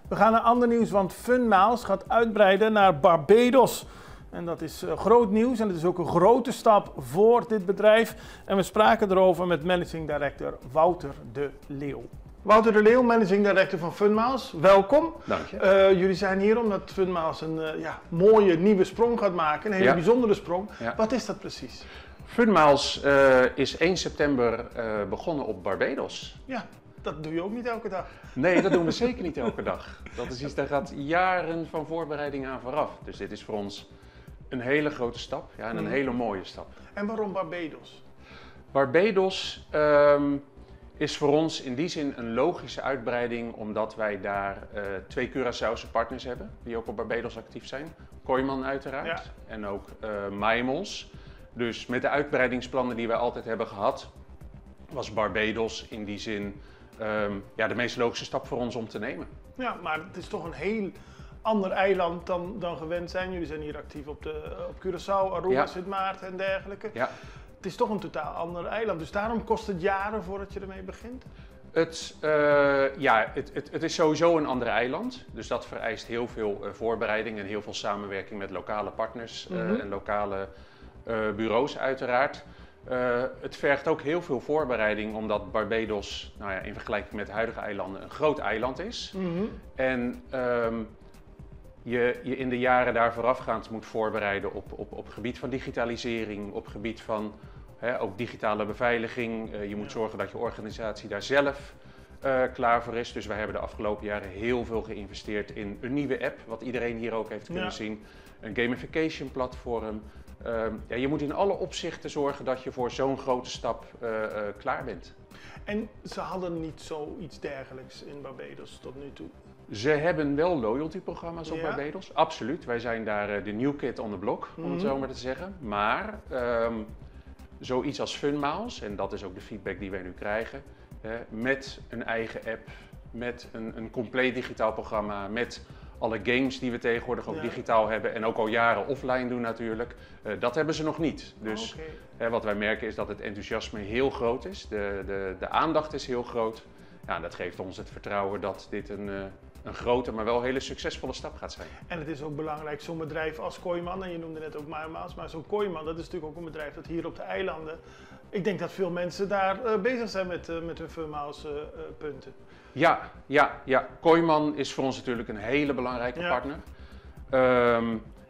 We gaan naar ander nieuws, want Funmiles gaat uitbreiden naar Barbados. En dat is groot nieuws en het is ook een grote stap voor dit bedrijf. En we spraken erover met Managing Director Wouter de Leeuw. Wouter de Leeuw, Managing Director van Funmiles, welkom. Dank je. Jullie zijn hier omdat Funmiles een mooie nieuwe sprong gaat maken, een hele bijzondere sprong. Ja. Wat is dat precies? Funmiles is 1 september begonnen op Barbados. Ja, dat doe je ook niet elke dag. Nee, dat doen we zeker niet elke dag. Dat is iets, daar gaat jaren van voorbereiding aan vooraf. Dus dit is voor ons een hele grote stap en een hele mooie stap. En waarom Barbados? Barbados is voor ons in die zin een logische uitbreiding, omdat wij daar 2 Curaçaose partners hebben, die ook op Barbados actief zijn. Kooiman uiteraard en ook Maimons. Dus met de uitbreidingsplannen die wij altijd hebben gehad, was Barbados in die zin de meest logische stap voor ons om te nemen. Ja, maar het is toch een heel ander eiland dan gewend zijn. Jullie zijn hier actief op Curaçao, Aruba, Sint Maarten en dergelijke. Ja. Het is toch een totaal ander eiland, dus daarom kost het jaren voordat je ermee begint? Het is sowieso een ander eiland, dus dat vereist heel veel voorbereiding en heel veel samenwerking met lokale partners en lokale bureaus uiteraard. Het vergt ook heel veel voorbereiding, omdat Barbados in vergelijking met de huidige eilanden een groot eiland is. En je in de jaren daar voorafgaand moet voorbereiden op gebied van digitalisering, op gebied van ook digitale beveiliging. Je moet zorgen dat je organisatie daar zelf klaar voor is. Dus wij hebben de afgelopen jaren heel veel geïnvesteerd in een nieuwe app, wat iedereen hier ook heeft kunnen zien. Een gamification platform. Je moet in alle opzichten zorgen dat je voor zo'n grote stap klaar bent. En ze hadden niet zoiets dergelijks in Barbados tot nu toe? Ze hebben wel loyalty-programma's op Barbados, absoluut. Wij zijn daar de new kid on the block, om het zo maar te zeggen. Maar zoiets als Funmiles, en dat is ook de feedback die wij nu krijgen, met een eigen app, met een compleet digitaal programma, met alle games die we tegenwoordig ook digitaal hebben en ook al jaren offline doen natuurlijk, dat hebben ze nog niet. Dus wat wij merken is dat het enthousiasme heel groot is, de aandacht is heel groot. Ja, dat geeft ons het vertrouwen dat dit een grote, maar wel hele succesvolle stap gaat zijn. En het is ook belangrijk, zo'n bedrijf als Kooiman, en je noemde net ook Maimons, maar zo'n Kooiman, dat is natuurlijk ook een bedrijf dat hier op de eilanden, ik denk dat veel mensen daar bezig zijn met hun Funmiles punten. Ja. Kooiman is voor ons natuurlijk een hele belangrijke partner.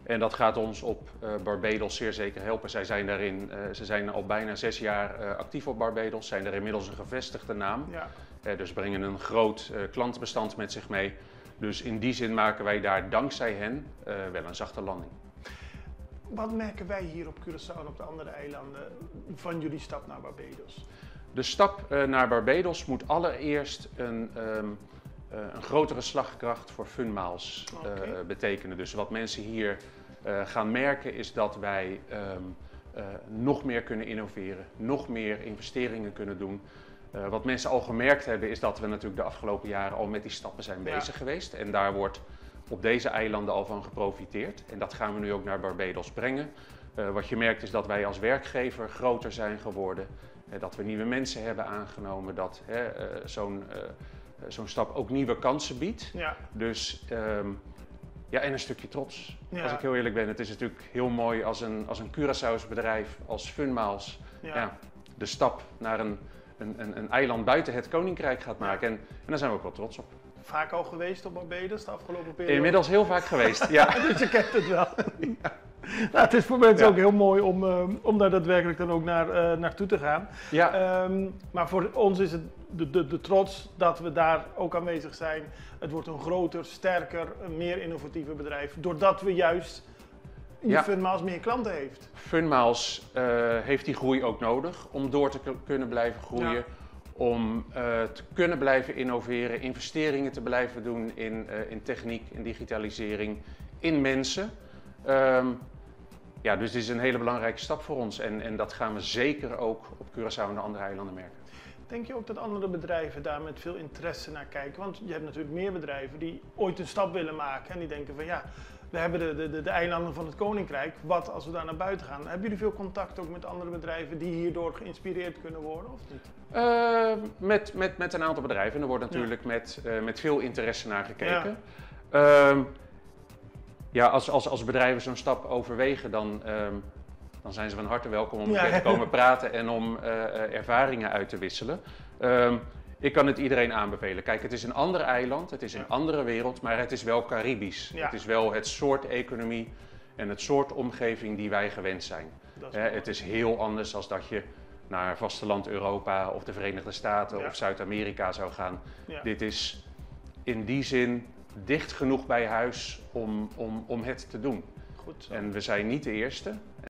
En dat gaat ons op Barbados zeer zeker helpen. Ze zijn al bijna 6 jaar actief op Barbados, zijn er inmiddels een gevestigde naam. Dus brengen een groot klantenbestand met zich mee. Dus in die zin maken wij daar dankzij hen wel een zachte landing. Wat merken wij hier op Curaçao en op de andere eilanden van jullie stap naar Barbados? De stap naar Barbados moet allereerst een grotere slagkracht voor Funmiles betekenen. Dus wat mensen hier gaan merken is dat wij nog meer kunnen innoveren, nog meer investeringen kunnen doen. Wat mensen al gemerkt hebben is dat we natuurlijk de afgelopen jaren al met die stappen zijn bezig geweest. En daar wordt op deze eilanden al van geprofiteerd. En dat gaan we nu ook naar Barbados brengen. Wat je merkt is dat wij als werkgever groter zijn geworden. Dat we nieuwe mensen hebben aangenomen. Dat zo'n stap ook nieuwe kansen biedt. Dus en een stukje trots. Als ik heel eerlijk ben, het is natuurlijk heel mooi als een Curaçao's bedrijf als Funmiles de stap naar een eiland buiten het koninkrijk gaat maken. En daar zijn we ook wel trots op. Vaak al geweest op Barbados de afgelopen periode? Inmiddels heel vaak geweest, ja. Dus je kent het wel. Nou, het is voor mensen ook heel mooi om daar daadwerkelijk dan ook naartoe te gaan. Maar voor ons is het de trots dat we daar ook aanwezig zijn. Het wordt een groter, sterker, meer innovatiever bedrijf. Doordat we juist Funmiles meer klanten heeft. Funmiles heeft die groei ook nodig om door te kunnen blijven groeien. Om te kunnen blijven innoveren, investeringen te blijven doen in techniek, in digitalisering, in mensen. Dus dit is een hele belangrijke stap voor ons en dat gaan we zeker ook op Curaçao en de andere eilanden merken. Denk je ook dat andere bedrijven daar met veel interesse naar kijken? Want je hebt natuurlijk meer bedrijven die ooit een stap willen maken en die denken van we hebben de eilanden van het Koninkrijk. Wat als we daar naar buiten gaan? Hebben jullie veel contact ook met andere bedrijven die hierdoor geïnspireerd kunnen worden of niet? Met een aantal bedrijven. Er wordt natuurlijk met veel interesse naar gekeken. Ja. Als bedrijven zo'n stap overwegen, dan zijn ze van harte welkom om te komen praten en om ervaringen uit te wisselen. Ik kan het iedereen aanbevelen. Kijk, het is een ander eiland, het is een andere wereld, maar het is wel Caribisch. Ja. Het is wel het soort economie en het soort omgeving die wij gewend zijn. Het is heel anders dan dat je naar vasteland Europa of de Verenigde Staten of Zuid-Amerika zou gaan. Ja. Dit is in die zin dicht genoeg bij huis om het te doen. Goed zo. En we zijn niet de eerste.